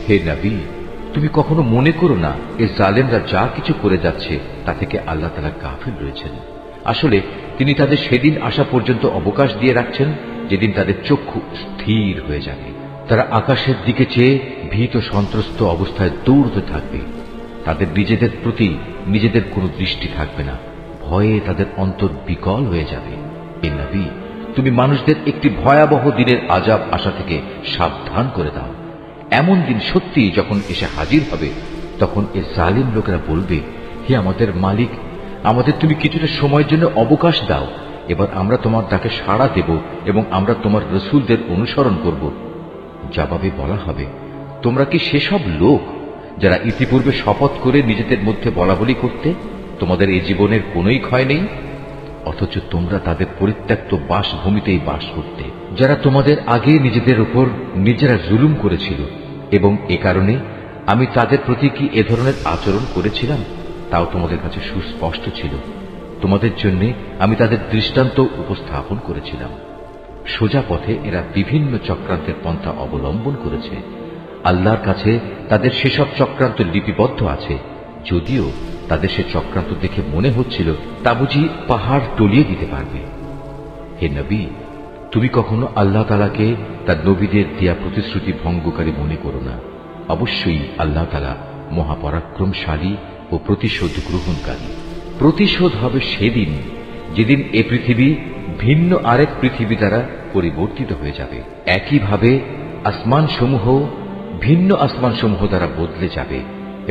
হে নবী, তুমি কখনো মনে করো না এই জালেমরা যা কিছু করে যাচ্ছে তা থেকে আল্লাহ তাআলা গাফিল রয়েছেন। আসলে তিনি তাদের সেদিন আসা পর্যন্ত অবকাশ দিয়ে রাখছেন যেদিন তাদের চক্ষু স্থির হয়ে যাবে। তারা আকাশের দিকে চেয়ে ভীত সন্ত্রস্ত অবস্থায় দৌড়তে থাকবে। তাদের নিজেদের প্রতি নিজেদের কোনো দৃষ্টি থাকবে না, ভয়ে তাদের অন্তর বিকল হয়ে যাবে। হে নবী, তুমি মানুষদের একটি ভয়াবহ দিনের আযাব আসা থেকে সাবধান করে দাও। এমন দিন সত্যি যখন এসে হাজির হবে, তখন এ জালিম লোকেরা বলবে, হে আমাদের মালিক, আমাদের তুমি কিছুটা সময়ের জন্য অবকাশ দাও। এবার আমরা তোমার ডাকে সাড়া দেব এবং আমরা তোমার রসুলদের অনুসরণ করব। জবাবে বলা হবে, তোমরা কি সেসব লোক যারা ইতিপূর্বে শপথ করে নিজেদের মধ্যে বলাবলি করতে তোমাদের এই জীবনের কোনোই ক্ষয় নেই, অথচ তোমরা তাদের পরিত্যক্ত বাসভূমিতেই বাস করতে, যারা তোমাদের আগে নিজেদের উপর নিজেরা জুলুম করেছিল, এবং এ কারণে আমি তাদের প্রতি কি এ ধরনের আচরণ করেছিলাম তাও তোমাদের কাছে সুস্পষ্ট ছিল। তোমাদের জন্য আমি তাদের দৃষ্টান্ত উপস্থাপন করেছিলাম। সোজা পথে এরা বিভিন্ন চক্রান্তের পন্থা অবলম্বন করেছে। আল্লাহর কাছে তাদের সেসব চক্রান্ত লিপিবদ্ধ আছে, যদিও তাদের সে চক্রান্ত দেখে মনে হচ্ছিল তা বুঝি পাহাড় টলিয়ে দিতে পারবে। হে নবী, তুমি কখনো আল্লাহ তাআলাকে তার নবীদের দেয়া প্রতিশ্রুতি ভঙ্গকারী মনে করো না। অবশ্যই আল্লাহ তাআলা মহাপরাক্রমশালী ও প্রতিশোধ গ্রহণকারী। প্রতিশোধ হবে সেদিন যেদিন এ পৃথিবী ভিন্ন আরেক পৃথিবী দ্বারা পরিবর্তিত হয়ে যাবে। একইভাবে আসমানসমূহ ভিন্ন আসমানসমূহ দ্বারা বদলে যাবে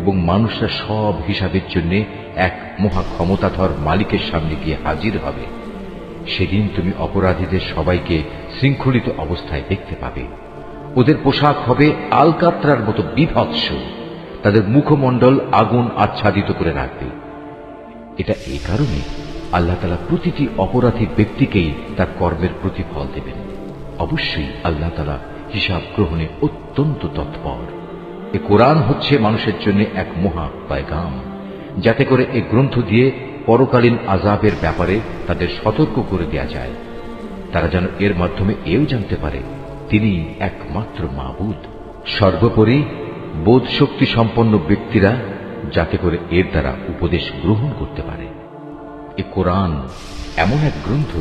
এবং মানুষরা সব হিসাবের জন্য এক মহা ক্ষমতাধর মালিকের সামনে গিয়ে হাজির হবে। সেদিন তুমি অপরাধীদের সবাইকে শৃঙ্খলিত অবস্থায় দেখতে পাবে। ওদের পোশাক হবে আলকাত্রার মতো বিভৎস, তাদের মুখমণ্ডল আগুন আচ্ছাদিত করে রাখবে। এটা এই কারণে আল্লাহ তাআলা প্রতিটি অপরাধী ব্যক্তিকেই তার কর্মের প্রতিফল দেবেন। অবশ্যই আল্লাহ তাআলা হিসাব গ্রহণে অত্যন্ত তৎপর। এ কোরআন হচ্ছে মানুষের জন্য এক মহা পয়গাম, যাতে করে এ গ্রন্থ দিয়ে পরকালীন আযাবের ব্যাপারে তাদের সতর্ক করে দেয়া যায়। তারা যেন এর মাধ্যমে এও জানতে পারে তিনি একমাত্র মাবুদ। সর্বোপরি বোধ শক্তি সম্পন্ন ব্যক্তিরা যাতে করে এর দ্বারা উপদেশ গ্রহণ করতে পারে। এ কোরআন এমন এক গ্রন্থ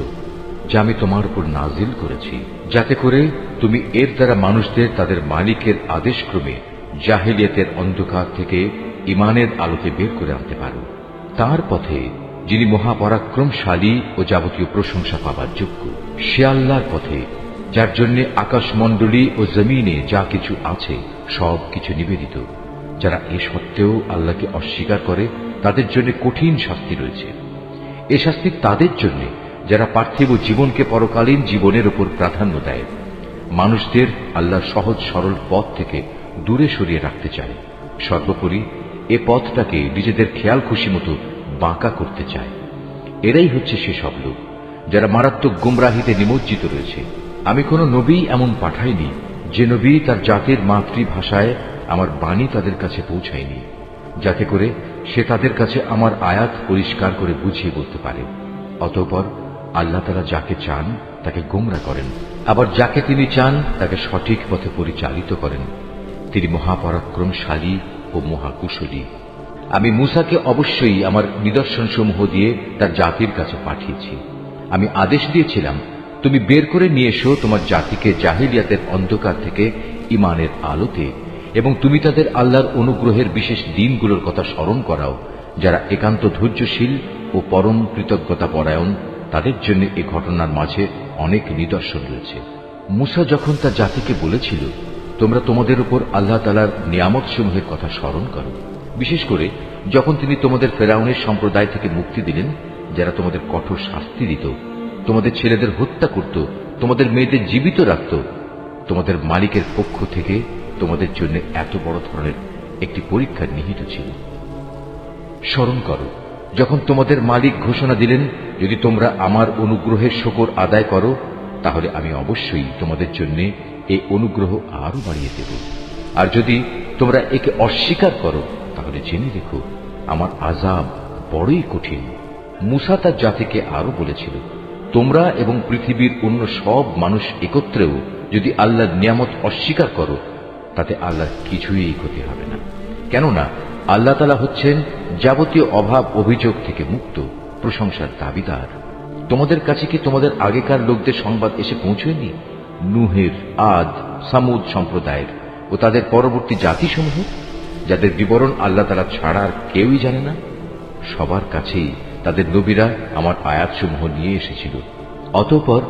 যা আমি তোমার উপর নাজিল করেছি, যাতে করে তুমি এর দ্বারা মানুষদের তাদের মালিকের আদেশক্রমে জাহেলিয়াতের অন্ধকার থেকে ঈমানের আলোতে বের করে আনতে পারো। তার পথে যিনি মহাপরাক্রমশালী ও যাবতীয় প্রশংসা পাবার যোগ্য, সে আল্লাহর পথে যার জন্য আকাশমণ্ডলী ও জমিনে যা কিছু আছে সব কিছু নিবেদিত। যারা এ সত্ত্বেও আল্লাহকে অস্বীকার করে তাদের জন্য কঠিন শাস্তি রয়েছে। এ শাস্তি তাদের জন্য যারা পার্থিব জীবনকে পরকালীন জীবনের উপর প্রাধান্য দেয়, মানুষদের আল্লাহর সহজ সরল পথ থেকে দূরে সরিয়ে রাখতে চায়। সর্বোপরি এ পথটাকে নিজেদের খেয়াল খুশি মতো বাঁকা করতে চায়। এরাই হচ্ছে সেসব লোক যারা মারাত্মক গুমরাহিতে নিমজ্জিত রয়েছে। আমি কোন নবী এমন পাঠাইনি যে নবী তার জাতির মাতৃভাষায় আমার বাণী তাদের কাছে পৌঁছায়নি, যাতে করে সে তাদের কাছে আমার আয়াত পরিষ্কার করে বুঝিয়ে বলতে পারে। অতঃপর আল্লাহ তাআলা যাকে চান তাকে গোমরা করেন, আবার যাকে তিনি চান তাকে সঠিক পথে পরিচালিত করেন। তিনি মহাপরাক্রমশালী ও মহাকুশলী। আমি মূসাকে অবশ্যই আমার নিদর্শনসমূহ দিয়ে তার জাতির কাছে পাঠিয়েছি। আমি আদেশ দিয়েছিলাম, তুমি বের করে নিয়ে এসো তোমার জাতিকে জাহেলিয়াতের অন্ধকার থেকে ঈমানের আলোতে, এবং তুমি তাদের আল্লাহর অনুগ্রহের বিশেষ দিনগুলোর কথা স্মরণ করাও। যারা একান্ত ধৈর্যশীল ও পরম কৃতজ্ঞতা পরায়ণ, তাদের জন্য এ ঘটনার মাঝে অনেক নিদর্শন রয়েছে। মূসা যখন তার জাতিকে বলেছিল, তোমরা তোমাদের উপর আল্লাহ তাআলার নিয়ামত সমূহের কথা স্মরণ করো, বিশেষ করে যখন তিনি তোমাদের ফেরাউনের সম্প্রদায় থেকে মুক্তি দিলেন, যারা তোমাদের কঠোর শাস্তি দিত, তোমাদের ছেলেদের হত্যা করত, তোমাদের মেয়েদের জীবিত রাখত, তোমাদের মালিকের পক্ষ থেকে তোমাদের জন্য এত বড় ধরনের একটি পরীক্ষা নিহিত ছিল। স্মরণ করো যখন তোমাদের মালিক ঘোষণা দিলেন, যদি তোমরা আমার অনুগ্রহের শকর আদায় করো তাহলে আমি অবশ্যই তোমাদের জন্য এই অনুগ্রহ আরো বাড়িয়ে দেব, আর যদি তোমরা একে অস্বীকার করো তাহলে জেনে রেখো আমার আযাব বড়ই কঠিন। মূসা তার জাতিকে আরো বলেছিল, তোমরা এবং পৃথিবীর অন্য সব মানুষ একত্রেও যদি আল্লাহর নিয়ামত অস্বীকার করো তাতে আল্লাহর কিছুই ক্ষতি হবে না। কেননা আল্লাহ তাআলা হচ্ছেন যাবতীয় অভাব অভিযোগ থেকে মুক্ত, প্রশংসার দাবিদার। তোমাদের কাছে কি তোমাদের আগেকার লোকদের সংবাদ এসে পৌঁছয়নি? নূহের, আদ, সামুদ সম্প্রদায়ের ও তাদের পরবর্তী জাতিসমূহ, যাদের বিবরণ আল্লাহ তাআলা ছাড়া আর কেউই জানে না। সবার কাছেই তাদের নবীরা আমার আয়াতসমূহ নিয়ে এসেছিল। অতঃপর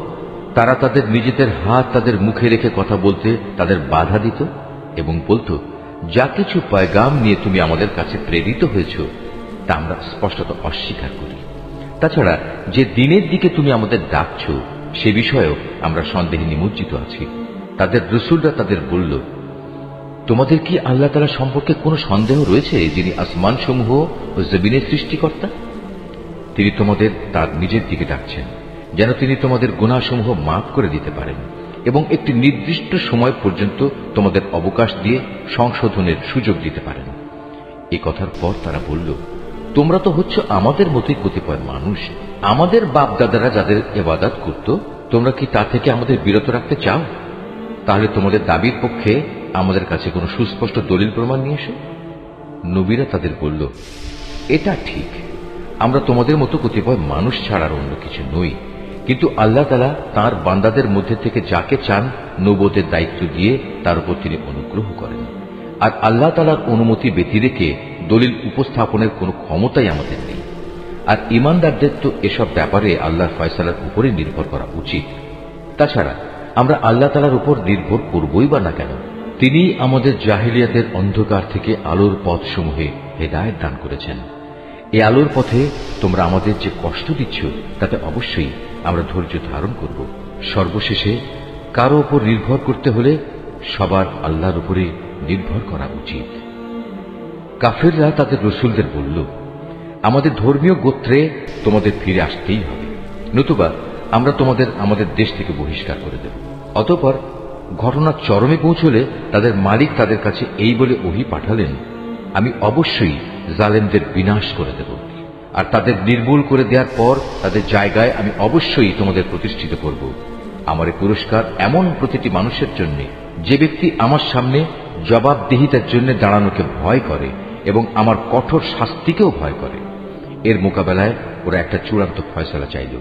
তারা তাদের নিজেদের হাত তাদের মুখে রেখে কথা বলতে তাদের বাধা দিত এবং বলত, যা কিছু পয়গাম নিয়ে তুমি আমাদের কাছে প্রেরিত হয়েছ তা আমরা স্পষ্টত অস্বীকার করি। তাছাড়া যে দিনের দিকে তুমি আমাদের ডাকছ সে বিষয়েও আমরা সন্দেহে নিমজ্জিত আছি। তাদের রসুলরা তাদের বলল, তোমাদের কি আল্লাহ তাআলা সম্পর্কে কোনো সন্দেহ রয়েছে, যিনি আসমান সমূহ ও জমিনের সৃষ্টিকর্তা? তিনি তোমাদের তার নিজের দিকে ডাকছেন যেন তিনি তোমাদের গুনাহসমূহ মাফ করে দিতে পারেন এবং একটি নির্দিষ্ট সময় পর্যন্ত তোমাদের অবকাশ দিয়ে সংশোধনের সুযোগ দিতে পারেন। এ কথার পর তারা বলল, তোমরা তো হচ্ছ আমাদের মতোই কতিপয় মানুষ। আমাদের বাপ দাদারা যাদের ইবাদত করত, তোমরা কি তা থেকে আমাদের বিরত রাখতে চাও? তাহলে তোমাদের দাবির পক্ষে আমাদের কাছে কোনো সুস্পষ্ট দলিল প্রমাণ নিয়ে এসো। নবীরা তাদের বলল, এটা ঠিক, আমরা তোমাদের মতো কতিপয় মানুষ ছাড়ার অন্য কিছু নই, কিন্তু আল্লাহ তাআলা তাঁর বান্দাদের মধ্যে থেকে যাকে চান নবুয়তের দায়িত্ব দিয়ে তার উপর তিনি অনুগ্রহ করেন। আর আল্লাহ তাআলার অনুমতি ব্যতি রেখে দলিল উপস্থাপনের কোনো ক্ষমতাই আমাদের নেই। আর ঈমানদারদের তো এসব ব্যাপারে আল্লাহর ফয়সালার উপরে নির্ভর করা উচিত। তাছাড়া আমরা আল্লাহ তাআলার উপর নির্ভর করবই বা না কেন? তিনি আমাদের জাহেলিয়াতের অন্ধকার থেকে আলোর পথসমূহে হেদায়েত দান করেছেন। এই আলোর পথে তোমরা আমাদের যে কষ্ট দিচ্ছ তাতে অবশ্যই আমরা ধৈর্য ধারণ করব। সর্বশেষে কারো উপর নির্ভর করতে হলে সবার আল্লাহর উপরে নির্ভর করা উচিত। কাফেররা তাদের রসুলদের বলল, আমাদের ধর্মীয় গোত্রে তোমাদের ফিরে আসতেই হবে, নতুবা আমরা তোমাদের আমাদের দেশ থেকে বহিষ্কার করে দেব। অতঃপর ঘটনা চরমে পৌঁছলে তাদের মালিক তাদের কাছে এই বলে ওহী পাঠালেন, আমি অবশ্যই জালেমদের বিনাশ করে দেব, আর তাদের নির্মূল করে দেওয়ার পর তাদের জায়গায় আমি অবশ্যই তোমাদের প্রতিষ্ঠিত করব। আমার এই পুরস্কার এমন প্রতিটি মানুষের জন্য যে ব্যক্তি আমার সামনে জবাবদিহিতার জন্য দাঁড়ানোকে ভয় করে এবং আমার কঠোর শাস্তিকেও ভয় করে। এর মোকাবেলায় ওরা একটা চূড়ান্ত ফয়সালা চাইল,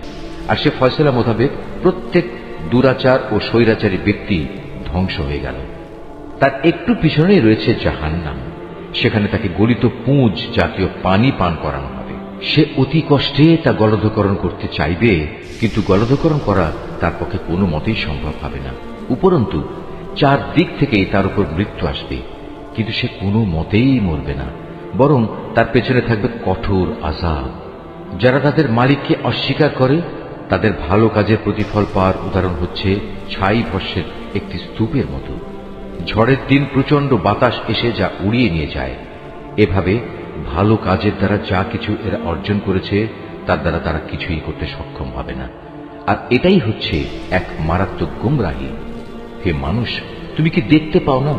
আর সে ফয়সালা মোতাবেক প্রত্যেক দুরাচার ও স্বৈরাচারী ব্যক্তি ধ্বংস হয়ে গেল। তার একটু পিছনেই রয়েছে জাহান্নাম, সেখানে তাকে গলিত পুঁজ জাতীয় পানি পান করানো হবে। সে অতি কষ্টে তা গলধকরণ করতে চাইবে, কিন্তু গলধকরণ করা তার পক্ষে কোনো মতেই সম্ভব হবে না। উপরন্তু চারদিক থেকেই তার উপর মৃত্যু আসবে, কিন্তু সে কোনো মতেই মরবে না, বরং তার পেছনে থাকবে কঠোর আযাব। যারা তাদের মালিককে অস্বীকার করে তাদের ভালো কাজের প্রতিফল পাওয়ার উদাহরণ হচ্ছে ছাই ভস্যের একটি স্তূপের মতো। ঝড়ের দিন প্রচন্ড বাতাস এসে যা উড়িয়ে নিয়ে যায়। এভাবে ভালো কাজের দ্বারা যা কিছু এরা অর্জন করেছে তার দ্বারা তারা কিছুই করতে সক্ষম হবে না। আর এটাই হচ্ছে এক মারাত্মক গুমরাহী। হে মানুষ, তুমি কি দেখতে পাও না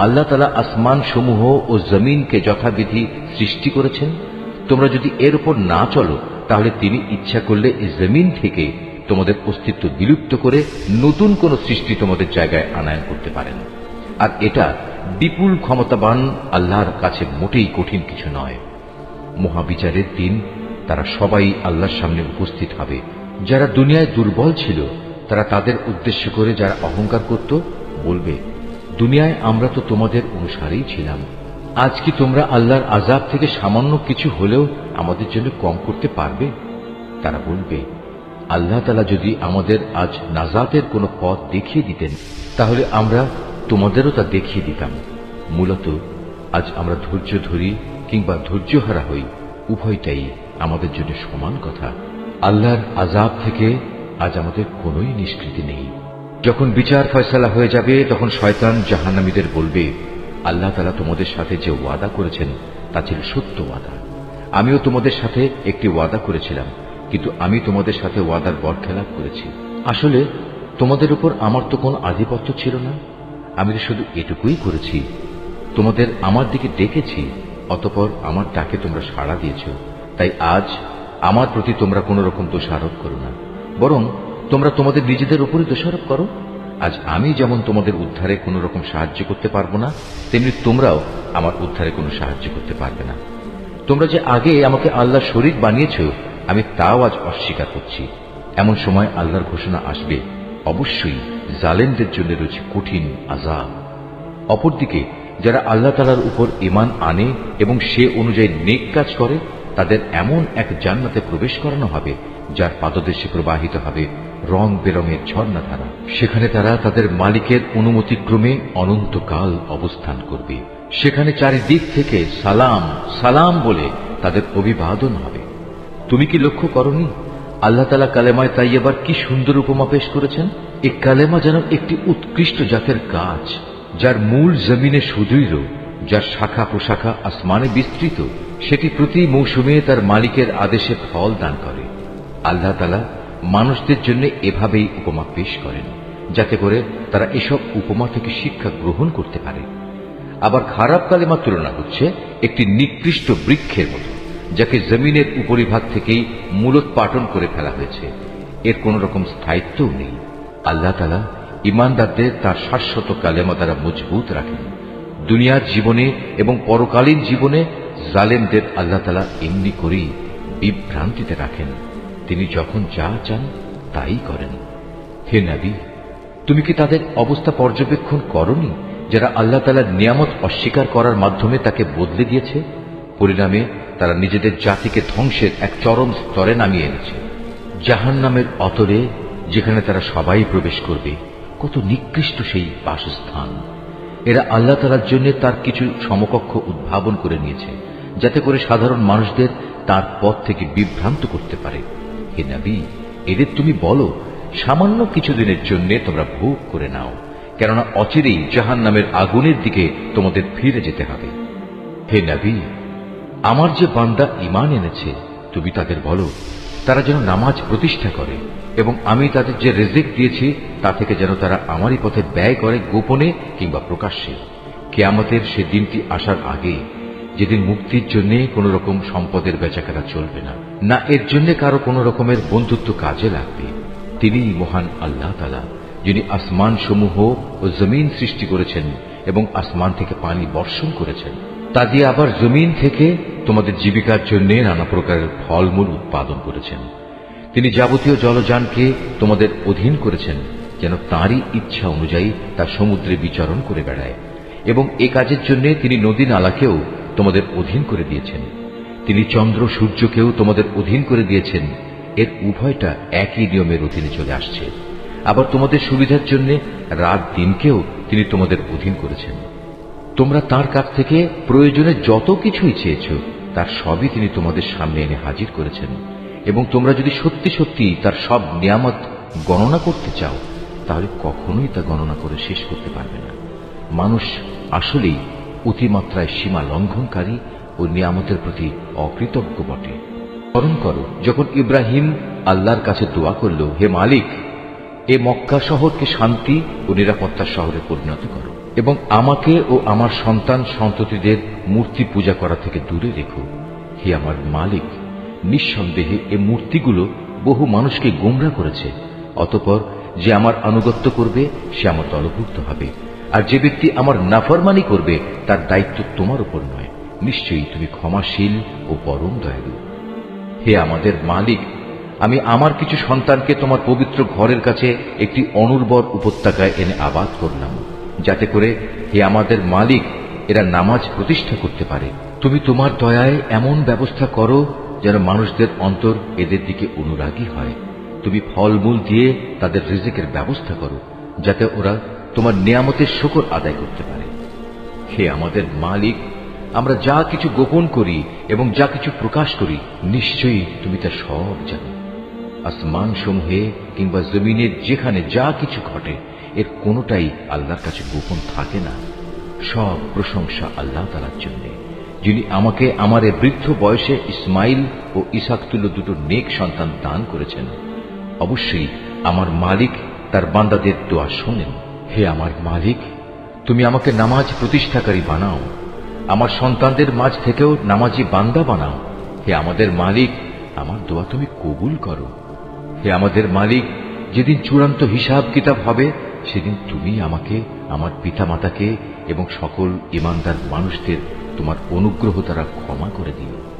আল্লাহ তাআলা আসমান সমূহ ও জমিনকে যথাবিধি সৃষ্টি করেছেন? তোমরা যদি এর উপর না চলো তাহলে তিনি ইচ্ছা করলে এই জমিন থেকে তোমাদের অস্তিত্ব বিলুপ্ত করে নতুন কোন সৃষ্টি তোমাদের জায়গায় আনায়ন করতে পারেন। আর এটা বিপুল ক্ষমতাবান আল্লাহর কাছে মোটেই কঠিন কিছু নয়। মহাবিচারের দিন তারা সবাই আল্লাহর সামনে উপস্থিত হবে। যারা দুনিয়ায় দুর্বল ছিল তারা তাদের উদ্দেশ্য করে যারা অহংকার করত বলবে, দুনিয়ায় আমরা তো তোমাদের অনুসারেই ছিলাম, আজ কি তোমরা আল্লাহর আযাব থেকে সামান্য কিছু হলেও আমাদের জন্য কম করতে পারবে? তারা বলবে, আল্লাহ তাআলা যদি আমাদের আজ নাজাতের কোনো পথ দেখিয়ে দিতেন তাহলে আমরা তোমাদেরও তা দেখিয়ে দিতাম। মূলত আজ আমরা ধৈর্য ধরি কিংবা ধৈর্যহারা হই, উভয়টাই আমাদের জন্য সমান কথা। আল্লাহর আযাব থেকে আজ আমাদের কোনোই নিষ্কৃতি নেই। যখন বিচার ফয়সালা হয়ে যাবে তখন শয়তান জাহান্নামীদের বলবে, আল্লাহ তাআলা তোমাদের সাথে যে ওয়াদা করেছেন তা ছিল সত্য ওয়াদা। আমিও তোমাদের সাথে একটি ওয়াদা করেছিলাম, কিন্তু আমি তোমাদের সাথে ওয়াদার বরখেলাপ করেছি। আসলে তোমাদের উপর আমার তো কোনো আধিপত্য ছিল না, আমি তো শুধু এটুকুই করেছি, তোমাদের আমার দিকে ডেকেছি, অতঃপর আমার ডাকে তোমরা সাড়া দিয়েছ। তাই আজ আমার প্রতি তোমরা কোন রকম দোষারোপ করো না, বরং তোমরা তোমাদের নিজেদের উপরই দোষারোপ করো। আজ আমি যেমন তোমাদের উদ্ধারে কোন রকম সাহায্য করতে পারবো না, তেমনি তোমরাও আমার উদ্ধারে কোনো সাহায্য করতে পারবে না। তোমরা যে আগে আমাকে আল্লাহ শরীক বানিয়েছ, আমি তাও আজ অস্বীকার করছি। এমন সময় আল্লাহর ঘোষণা আসবে, অবশ্যই জালেমদের জন্য রয়েছে কঠিন আযাব। অপরদিকে যারা আল্লাহ তাআলার উপর ঈমান আনে এবং সে অনুযায়ী নেক কাজ করে, তাদের এমন এক জান্নাতে প্রবেশ করানো হবে যার পাদদেশে প্রবাহিত হবে রং বেরঙের ঝর্ণাধারা। সেখানে তারা তাদের মালিকের অনুমতিক্রমে অনন্তকাল অবস্থান করবে। সেখানে চারিদিক থেকে সালাম সালাম বলে তাদের অভিবাদন হবে। তুমি কি লক্ষ্য করনি আল্লাহ তাআলা কালেমায়ে তাইয়্যিবার কি সুন্দর উপমা পেশ করেছেন? এই কালেমা যেন একটি উৎকৃষ্ট জাতের গাছ, যার মূল জমিনে সুদৃঢ়, যার শাখা প্রশাখা আসমানে বিস্তৃত। সেটি প্রতি মৌসুমে তার মালিকের আদেশে ফল দান করে। আল্লাহ তাআলা মানুষদের জন্য এভাবেই উপমা পেশ করেন, যাতে করে তারা এসব উপমা থেকে শিক্ষা গ্রহণ করতে পারে। আবার খারাপ কালেমার তুলনা হচ্ছে একটি নিকৃষ্ট বৃক্ষের মতো, যাকে জমিনের উপরিভাগ থেকেই মূলোৎপাটন করে ফেলা হয়েছে। এর কোন রকম স্থায়িত্বও নেই। আল্লাহ তাআলা ঈমানদারদের তার শাশ্বত কালেমা দ্বারা মজবুত রাখেন। দুনিয়ার জীবনে এবং পরকালীন জীবনে জালেমদের আল্লাহ তাআলা এমনি করেই বিভ্রান্তিতে রাখেন। তিনি যখন যা চান তাই করেন। হে নবী, তুমি কি তাদের অবস্থা পর্যবেক্ষণ করনি যারা আল্লাহ তাআলার নিয়ামত অস্বীকার করার মাধ্যমে তাকে বদলে দিয়েছে? পরিণামে তারা নিজেদের জাতিকে ধ্বংসের এক চরম স্তরে নামিয়ে এনেছে, জাহান্নামের অতলে, যেখানে তারা সবাই প্রবেশ করবে। কত নিকৃষ্ট সেই বাসস্থান! এরা আল্লাহ তাআলার জন্য তার কিছু সমকক্ষ উদ্ভাবন করে নিয়েছে, যাতে করে সাধারণ মানুষদের তার পথ থেকে বিভ্রান্ত করতে পারে। হে নবী, এদের তুমি বলো, সামান্য কিছুদিনের জন্য তোমরা ভোগ করে নাও, কেননা অচিরেই জাহান্নামের আগুনের দিকে তোমাদের ফিরে যেতে হবে। হে নবী, আমার যে বান্দা ঈমান এনেছে, তুমি তাদের বলো তারা যেন নামাজ প্রতিষ্ঠা করে এবং আমি তাদের যে রিজিক দিয়েছি তা থেকে যেন তারা আমারই পথে ব্যয় করে, গোপনে কিংবা প্রকাশ্যে। কিয়ামতের সে দিনটি আসার আগে, যেদিন মুক্তির জন্য কোন রকম সম্পদের বেচাকেনা চলবে না, না এর জন্য কারো কোন রকমের বন্ধুত্ব কাজে লাগবে। তিনিই মহান আল্লাহ তাআলা, যিনি আসমান সমূহ ও জমিন সৃষ্টি করেছেন এবং আসমান থেকে পানি বর্ষণ করেছেন। তা দিয়ে আবার জমিন থেকে তোমাদের জীবিকার জন্য নানা প্রকারের ফলমূল উৎপাদন করেছেন। তিনি যাবতীয় জলযানকে তোমাদের অধীন করেছেন, যেন তাঁরই ইচ্ছা অনুযায়ী তা সমুদ্রে বিচরণ করে বেড়ায়, এবং এ কাজের জন্য তিনি নদী নালাকেও তোমাদের অধীন করে দিয়েছেন। তিনি চন্দ্র সূর্যকেও তোমাদের অধীন করে দিয়েছেন। এর উভয়টা একই নিয়মের অধীনে চলে আসছে। আবার তোমাদের সুবিধার জন্য রাত দিনকেও তিনি তোমাদের অধীন করেছেন। তোমরা তার কাছ থেকে প্রয়োজনে যত কিছুই চেয়েছ, তার সবই তিনি তোমাদের সামনে এনে হাজির করেছেন। এবং তোমরা যদি সত্যি সত্যি তার সব নিয়ামত গণনা করতে চাও, তাহলে কখনোই তা গণনা করে শেষ করতে পারবে না। মানুষ আসলেই অতিমাত্রায় সীমা লঙ্ঘনকারী ও নিয়ামতের প্রতি অকৃতজ্ঞ বটে। স্মরণ করো, যখন ইব্রাহিম আল্লাহর কাছে দোয়া করল, হে মালিক, এ মক্কা শহরকে শান্তি ও নিরাপত্তার শহরে পরিণত করো এবং আমাকে ও আমার সন্তান সন্ততিদের মূর্তি পূজা করা থেকে দূরে রেখো। হে আমার মালিক, নিঃসন্দেহে এ মূর্তিগুলো বহু মানুষকে গোমরাহ করেছে। অতঃপর যে আমার আনুগত্য করবে সে আমার দলভুক্ত হবে, আর যে ব্যক্তি আমার নাফরমানি করবে তার দায়িত্ব তোমার উপর নয়। নিশ্চয়ই তুমি ক্ষমাশীল ও পরম দয়ালু। হে আমাদের মালিক, আমি আমার কিছু সন্তানকে তোমার পবিত্র ঘরের কাছে একটি অনুর্বর উপত্যকায় এনে আবাদ করলাম, যাতে করে হে আমাদের মালিক এরা নামাজ প্রতিষ্ঠা করতে পারে। তুমি তোমার দয়ায় এমন ব্যবস্থা করো যেন মানুষদের অন্তর এদের দিকে অনুরাগী হয়। তুমি ফলমূল দিয়ে তাদের রিজিকের ব্যবস্থা করো, যাতে ওরা তোমার নিয়ামতের শুকর আদায় করতে পারে। হে আমাদের মালিক, আমরা যা কিছু গোপন করি এবং যা কিছু প্রকাশ করি, নিশ্চয়ই তুমি তা সব জানো। আসমান সমূহে কিংবা জমিনের যেখানে যা কিছু ঘটে, এর কোনোটাই আল্লাহর কাছে গোপন থাকে না। সব প্রশংসা আল্লাহ তাআলার জন্য, যিনি আমাকে আমার এই বৃদ্ধ বয়সে ইসমাইল ও ইসহাক তুল্য দুটো নেক সন্তান দান করেছেন। অবশ্যই আমার মালিক তার বান্দাদের দোয়া শোনেন। হে আমার মালিক, তুমি আমাকে নামাজ প্রতিষ্ঠাকারী বানাও, আমার সন্তানদের মাঝ থেকেও নামাজি বান্দা বানাও। হে আমাদের মালিক, আমার দোয়া তুমি কবুল করো। হে আমাদের মালিক, যেদিন চূড়ান্ত হিসাব কিতাব হবে, সেদিন তুমি আমাকে, আমার পিতামাতাকে এবং সকল ঈমানদার মানুষদের তোমার অনুগ্রহ দ্বারা ক্ষমা করে দিও।